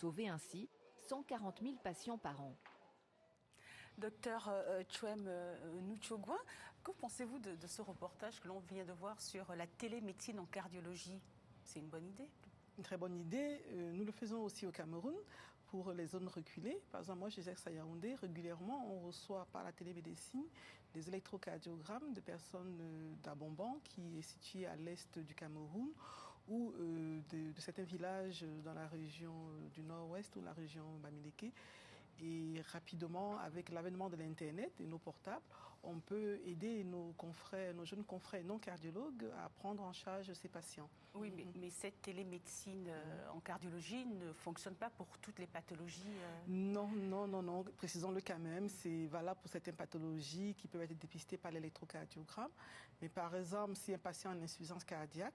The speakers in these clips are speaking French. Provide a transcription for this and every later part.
sauver ainsi 140 000 patients par an. Docteur Chouem Nutchogouin, que pensez-vous de ce reportage que l'on vient de voir sur la télémédecine en cardiologie? C'est une bonne idée? Une très bonne idée. Nous le faisons aussi au Cameroun pour les zones reculées. Par exemple, moi, j'exerce à Yaoundé. Régulièrement, on reçoit par la télémédecine des électrocardiogrammes de personnes d'Abomban, qui est situé à l'est du Cameroun, ou de certains villages dans la région du nord-ouest ou la région Bamileke. Et rapidement, avec l'avènement de l'Internet et nos portables, on peut aider nos jeunes confrères non cardiologues à prendre en charge ces patients. Oui, mais cette télémédecine en cardiologie ne fonctionne pas pour toutes les pathologies Non. Précisons-le quand même, c'est valable pour certaines pathologies qui peuvent être dépistées par l'électrocardiogramme. Mais par exemple, si un patient a une insuffisance cardiaque,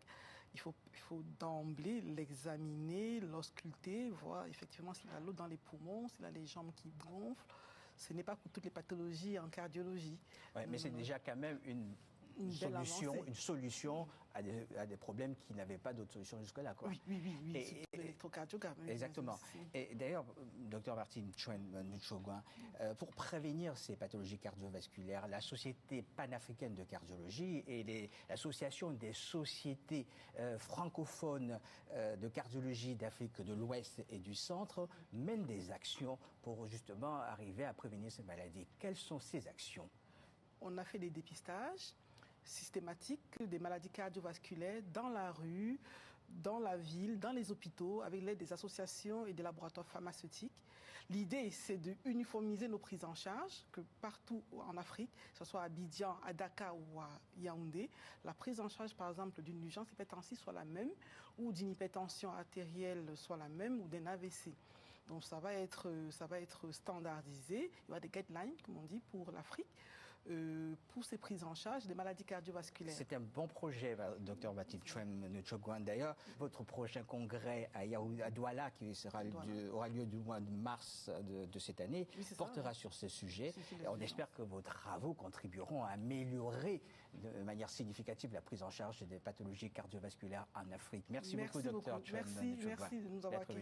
il faut d'emblée l'examiner, l'ausculter, voir effectivement s'il a l'eau dans les poumons, s'il a les jambes qui gonflent. Ce n'est pas pour toutes les pathologies en cardiologie. Ouais, mais c'est déjà quand même une solution à des problèmes qui n'avaient pas d'autre solution jusque-là. Oui, l'électrocardiogramme. Exactement. Et d'ailleurs, docteur Martine Nutchogouin, pour prévenir ces pathologies cardiovasculaires, la Société panafricaine de cardiologie et l'association des sociétés francophones de cardiologie d'Afrique de l'Ouest et du Centre mènent des actions pour justement arriver à prévenir ces maladies. Quelles sont ces actions? On a fait des dépistages systématiques des maladies cardiovasculaires dans la rue, dans la ville, dans les hôpitaux, avec l'aide des associations et des laboratoires pharmaceutiques. L'idée, c'est de uniformiser nos prises en charge, que partout en Afrique, que ce soit à Abidjan, à Dakar ou à Yaoundé, la prise en charge, par exemple, d'une urgence hypertensive soit la même, ou d'une hypertension artérielle soit la même, ou d'un AVC. Donc ça va être standardisé. Il y aura des guidelines, comme on dit, pour l'Afrique, pour ces prises en charge des maladies cardiovasculaires. C'est un bon projet, docteur Martine Nutchogouin. D'ailleurs, votre prochain congrès à Douala, qui aura lieu du mois de mars de cette année, portera sur ce sujet. Et on espère que vos travaux contribueront à améliorer de manière significative la prise en charge des pathologies cardiovasculaires en Afrique. Merci beaucoup, docteur Chouem Nutchogouin. Merci de nous avoir accueillis.